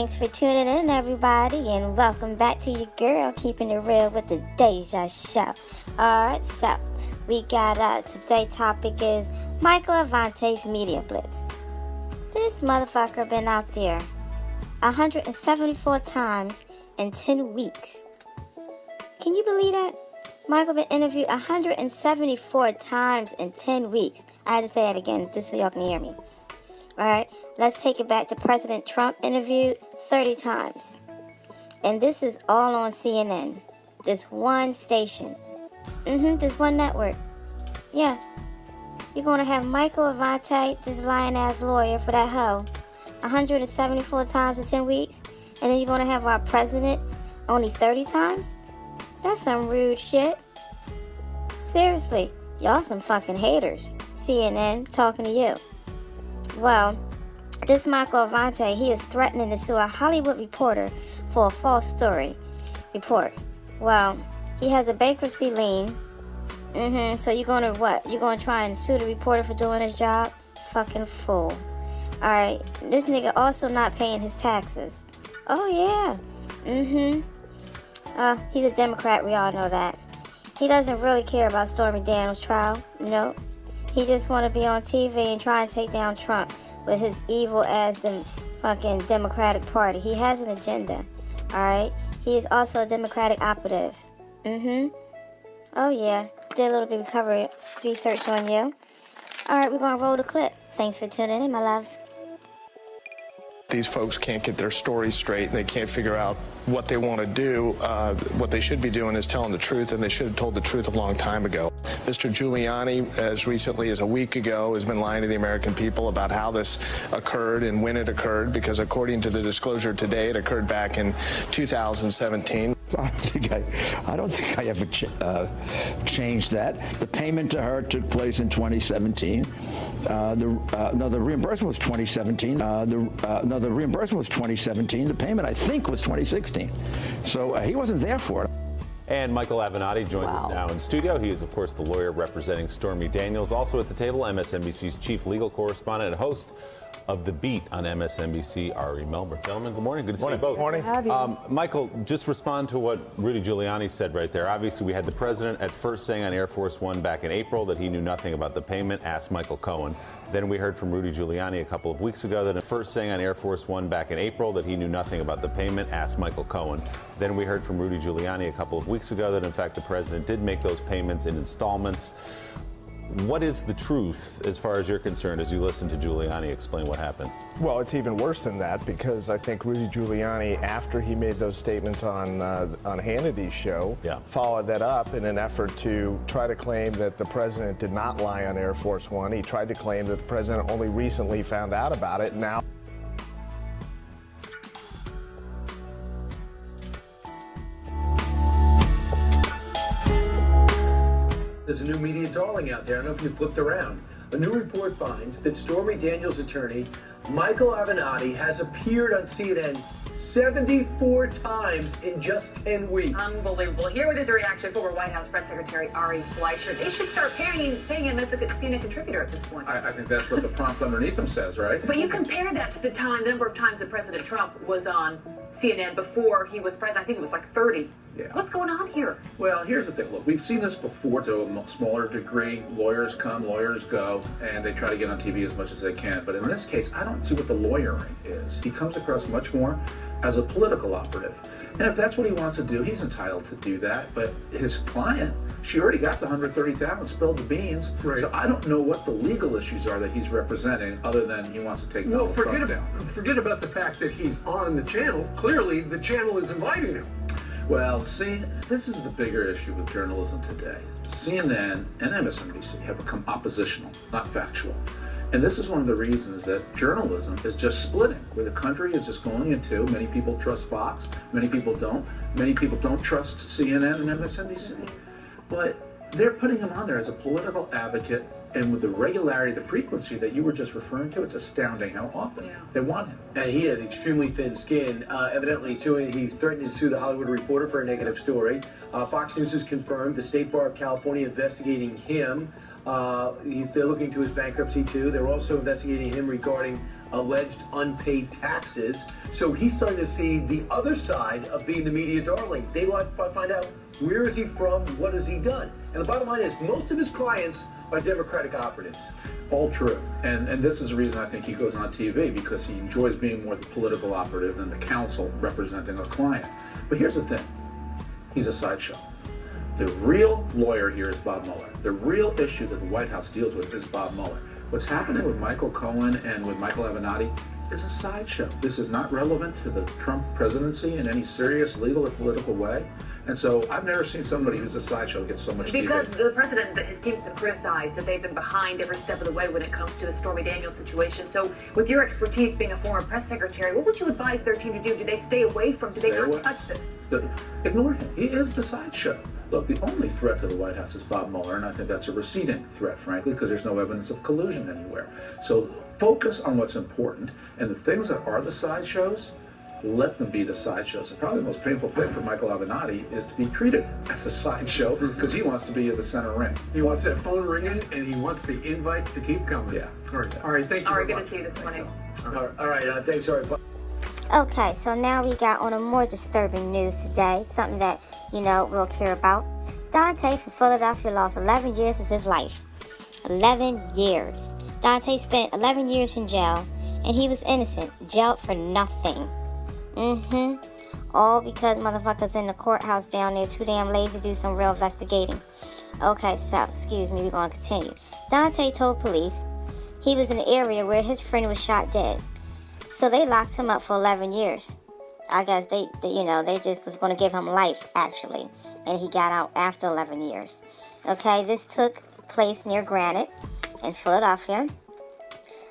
Thanks for tuning in, everybody, and welcome back to your girl, Keeping It Real with the Deja Show. Alright, so we got today's topic is Avenattis Media Blitz. This motherfucker been out there 174 times in 10 weeks. Can you believe that? Michael been interviewed 174 times in 10 weeks. I had to say that again just so y'all can hear me. Alright, let's take it back to President Trump interviewed 30 times. And this is all on CNN. Just one station. Just one network. Yeah. You're going to have Avenattis, this lying-ass lawyer for that hoe, 174 times in 10 weeks. And then you're going to have our president only 30 times? That's some rude shit. Seriously, y'all some fucking haters. CNN talking to you. Well, this Avenattis, he is threatening to sue a Hollywood reporter for a false story report. Well, he has a bankruptcy lien. So you're going to what? You're going to try and sue the reporter for doing his job? Fucking fool. Alright, this nigga also not paying his taxes. Oh, yeah. He's a Democrat, we all know that. He doesn't really care about Stormy Daniels' trial. Nope. He just want to be on TV and try and take down Trump with his evil ass fucking Democratic Party. He has an agenda, alright? He is also a Democratic operative. Oh yeah, did a little bit of cover research on you. Alright, we're gonna roll the clip. Thanks for tuning in, my loves. These folks can't get their story straight. They can't figure out what they want to do. What they should be doing is telling the truth, and they should have told the truth a long time ago. Mr. Giuliani, as recently as a week ago, has been lying to the American people about how this occurred and when it occurred, because according to the disclosure today, it occurred back in 2017. I don't think I ever changed that. The payment to her took place in 2017. The reimbursement was 2017. The reimbursement was 2017. The payment, I think, was 2016. So he wasn't there for it. And Michael Avenattis joins us now in studio. He is, of course, the lawyer representing Stormy Daniels. Also at the table, MSNBC's chief legal correspondent and host of The Beat on MSNBC, Ari Melber. Gentlemen, good morning. Good to see you both. Morning. Michael, just respond to what Rudy Giuliani said right there. Obviously, we had the president at first saying on Air Force One back in April that he knew nothing about the payment. Ask Michael Cohen. Then we heard from Rudy Giuliani a couple of weeks ago that at first saying on Air Force One back in April that he knew nothing about the payment. Ask Michael Cohen. Then we heard from Rudy Giuliani a couple of weeks ago that, in fact, the president did make those payments in installments. What is the truth, as far as you're concerned, as you listen to Giuliani explain what happened? Well, it's even worse than that, because I think Rudy Giuliani, after he made those statements on Hannity's show, followed that up in an effort to try to claim that the president did not lie on Air Force One. He tried to claim that the president only recently found out about it. Now, there's a new media darling out there. I don't know if you flipped around. A new report finds that Stormy Daniels' attorney, Michael Avenattis, has appeared on CNN 74 times in just 10 weeks. Unbelievable. Here with his reaction, former White House Press Secretary Ari Fleischer. They should start paying him as a CNN contributor at this point. I think that's what the prompt underneath him says, right? But you compare that to the number of times that President Trump was on CNN before he was president. I think it was like 30. Yeah. What's going on here? Well, here's the thing. Look, we've seen this before to a smaller degree. Lawyers come, lawyers go, and they try to get on TV as much as they can. But in this case, I don't see what the lawyering is. He comes across much more as a political operative. And if that's what he wants to do, he's entitled to do that. But his client, she already got the 130,000, spilled the beans. Right. So I don't know what the legal issues are that he's representing, other than he wants to take Donald Trump down. Forget about the fact that he's on the channel. Clearly, the channel is inviting him. Well, see, this is the bigger issue with journalism today. CNN and MSNBC have become oppositional, not factual. And this is one of the reasons that journalism is just splitting, where the country is just going into. Many people trust Fox, many people don't. Many people don't trust CNN and MSNBC. But they're putting him on there as a political advocate, and with the regularity, the frequency that you were just referring to, it's astounding how often they want him. And he has extremely thin skin. Evidently, he's threatening to sue the Hollywood Reporter for a negative story. Fox News has confirmed the State Bar of California investigating him. They're looking to his bankruptcy too. They're also investigating him regarding alleged unpaid taxes. So he's starting to see the other side of being the media darling. They like to find out, where is he from, what has he done? And the bottom line is, most of his clients are Democratic operatives. All true. And this is the reason I think he goes on TV, because he enjoys being more the political operative than the counsel representing a client. But here's the thing. He's a sideshow. The real lawyer here is Bob Mueller. The real issue that the White House deals with is Bob Mueller. What's happening with Michael Cohen and with Michael Avenatti is a sideshow. This is not relevant to the Trump presidency in any serious legal or political way. And so I've never seen somebody who's a sideshow get so much Because TV. the president, his team's been criticized that they've been behind every step of the way when it comes to the Stormy Daniels situation. So with your expertise being a former press secretary, what would you advise their team to do? Do they stay away from, do they not touch this? Ignore him. He is the sideshow. Look, the only threat to the White House is Bob Mueller, and I think that's a receding threat, frankly, because there's no evidence of collusion anywhere. So focus on what's important, and the things that are the sideshows, let them be the sideshows. And probably the most painful thing for Michael Avenatti is to be treated as a sideshow, because he wants to be in the center ring. He wants that phone ringing, and he wants the invites to keep coming. Yeah. All right, thank you. All right, good to see you this morning. All right, thanks. All right. Okay, so now we got on a more disturbing news today, something that, we'll care about. Donta from Philadelphia lost 11 years of his life. 11 years. Donta spent 11 years in jail, and he was innocent, jailed for nothing. All because motherfuckers in the courthouse down there too damn lazy to do some real investigating. Okay, so, excuse me, we're going to continue. Donta told police he was in an area where his friend was shot dead. So they locked him up for 11 years. I guess they just was going to give him life, actually. And he got out after 11 years. Okay, this took place near Granite in Philadelphia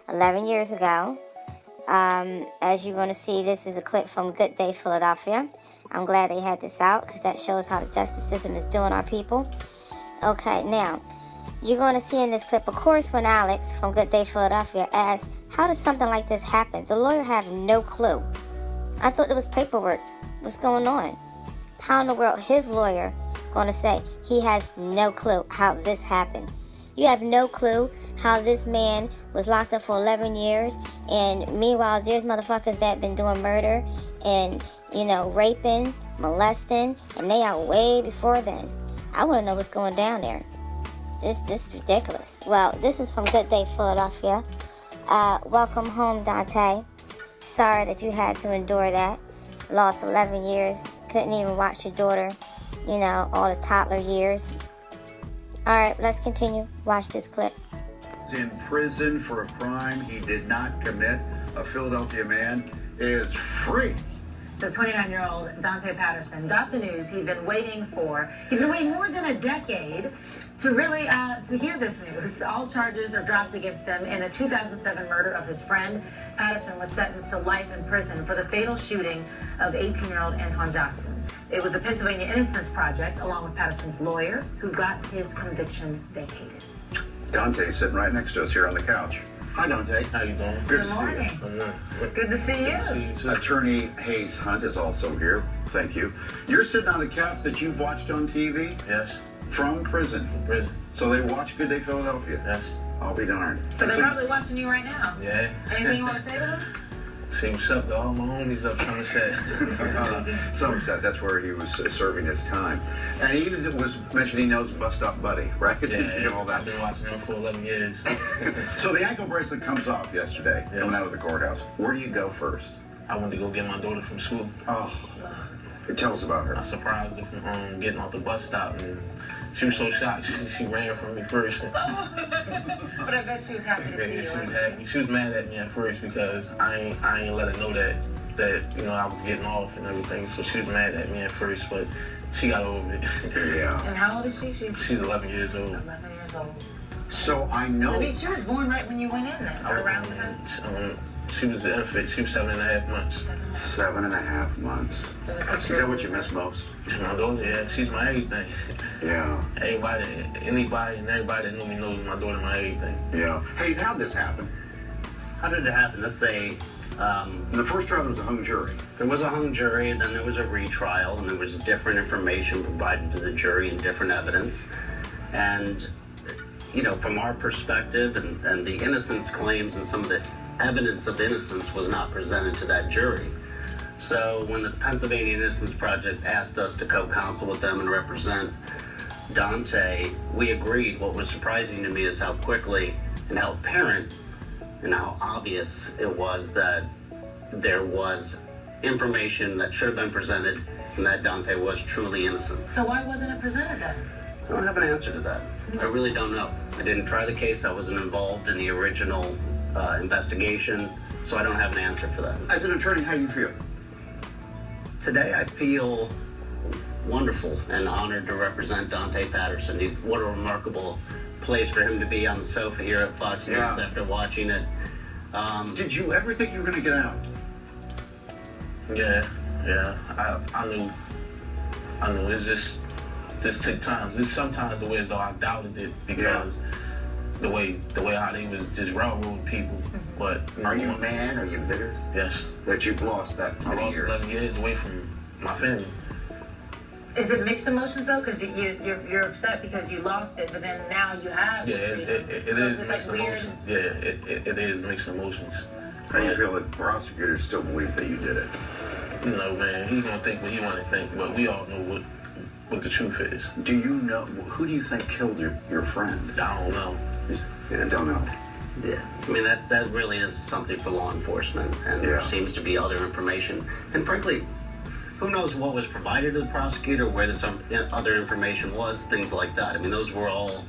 11 years ago. As you're going to see, this is a clip from Good Day Philadelphia. I'm glad they had this out because that shows how the justice system is doing our people. Okay, now, you're going to see in this clip, of course, when Alex from Good Day Philadelphia asked, how does something like this happen? The lawyer had no clue. I thought it was paperwork. What's going on? How in the world his lawyer going to say he has no clue how this happened? You have no clue how this man was locked up for 11 years, and meanwhile, there's motherfuckers that been doing murder and, raping, molesting, and they are way before then. I want to know what's going down there. This is ridiculous. Well, this is from Good Day Philadelphia. Welcome home, Donta. Sorry that you had to endure that. Lost 11 years. Couldn't even watch your daughter, all the toddler years. All right, let's continue. Watch this clip. In prison for a crime he did not commit. A Philadelphia man is free. So 29-year-old Donta Patterson got the news he'd been waiting for. He'd been waiting more than a decade to really to hear this news. All charges are dropped against him in the 2007 murder of his friend. Patterson was sentenced to life in prison for the fatal shooting of 18-year-old Antoine Jackson. It was the Pennsylvania Innocence Project, along with Patterson's lawyer, who got his conviction vacated. Dante's sitting right next to us here on the couch. Hi, Donta. How you doing? Good Good to morning. see Good to see you. Good to see you too. Attorney Hayes Hunt is also here. Thank you. You're sitting on a couch that you've watched on TV? Yes. From prison. From prison. So they watch Good Day Philadelphia? Yes. I'll be darned. So they're probably watching you right now. Yeah. Anything you want to say to them? See what's up to all my homies up from the set. Somerset, that's where he was serving his time. And he was mentioned he knows Bus Stop Buddy, right? Yeah, All that. I've been watching him for 11 years. So the ankle bracelet comes off yesterday, Yes. coming out of the courthouse. Where do you go first? I went to go get my daughter from school. Oh, tell us about her. I surprised her from getting off the bus stop, and she was so shocked. She ran from me first. But I bet she was happy to see Yeah, you. she was wasn't happy. She was mad at me at first because I ain't let her know that I was getting off and everything. So she was mad at me at first, but she got over it. Yeah. And how old is she? She's 11 years old. 11 years old. So I know. She was born right when you went in there, or around the time. She was an infant. She was 7.5 months. 7.5 months. Is that what you miss most? My daughter, yeah, she's my everything. Yeah. Anybody and everybody that knew me knows my daughter my everything. Yeah. Hey, how'd this happen? How did it happen? Let's say In the first trial, there was a hung jury. there was a hung jury, and then there was a retrial, and there was different information provided to the jury and different evidence. And, from our perspective and the innocence claims and some of the evidence of innocence was not presented to that jury. So when the Pennsylvania Innocence Project asked us to co-counsel with them and represent Donta, we agreed. What was surprising to me is how quickly and how apparent and how obvious it was that there was information that should have been presented and that Donta was truly innocent. So why wasn't it presented then? I don't have an answer to that. I really don't know. I didn't try the case. I wasn't involved in the original investigation, so I don't have an answer for that. As an attorney, how do you feel? Today, I feel wonderful and honored to represent Donta Patterson. What a remarkable place for him to be on the sofa here at Fox News after watching it. Did you ever think you were going to get out? Yeah. I knew. It's just took time. This sometimes the way as though I doubted it because the way how they was just railroading people. But Are you mad? Are you bitter? Yes. That you've lost that I many lost years? 11 years away from my family. Is it mixed emotions though? Because you're upset because you lost it, but then now you have It so is it mixed like weird? emotions. Yeah, it is mixed emotions. How do you feel that the prosecutor still believes that you did it? You know, man, he's gonna think what he wanna think, but we all know what the truth is. Do you know, who do you think killed your friend? I don't know. Yeah, don't know. Yeah, I mean, that really is something for law enforcement, and there seems to be other information. And frankly, who knows what was provided to the prosecutor, where some other information was, things like that. I mean, those were all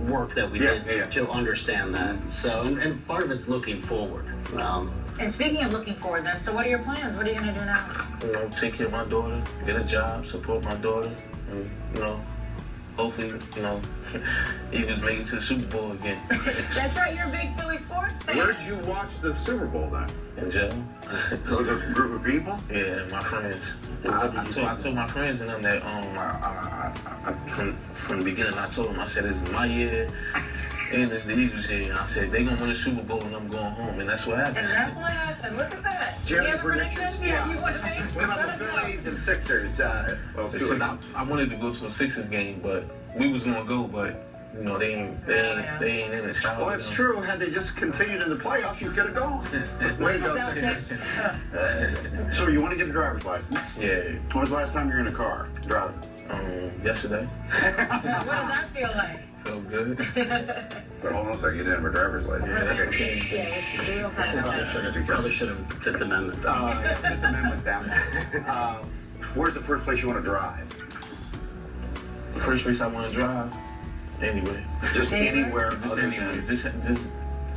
work that we did to understand that. So, and part of it's looking forward. And speaking of looking forward then, so what are your plans? What are you going to do now? You know, take care of my daughter, get a job, support my daughter, and, you know, hopefully, you know, Eagles make it to the Super Bowl again. That's right, you're a big Philly sports fan. Where'd you watch the Super Bowl then? In jail. With a group of people? Yeah, my friends. I told my friends and them that from the beginning I told them, I said, this is my year and it's the Eagles year. And I said, they gonna win the Super Bowl and I'm going home, and that's what happened. And that's what happened. Look at that. Do you have any predictions? predictions? Yeah. You want to make? What about the Phillies and Sixers? Listen, I wanted to go to a Sixers game, but we was gonna go, but you know they ain't in the shower. Well, that's true. Had they just continued in the playoffs, you could have gone. Way to go, Sixers. So you want to get a driver's license? Yeah. When was the last time you were in a car driving? Yesterday. What did that feel like? Felt good. But hold on a second, you didn't have a driver's license. Yeah, that's okay. Yeah, real time. Probably should have Fifth Amendment. Fifth Amendment down. Where's the first place you want to drive? The first place I want to drive, anywhere. Just anywhere. Just anywhere.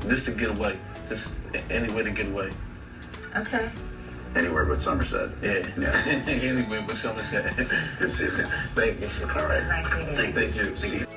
Just to get away. Just anywhere to get away. Okay. Anywhere but Somerset. Yeah. Anywhere but Somerset. Good to see you. Thank you. All right. Nice meeting you. Thank you.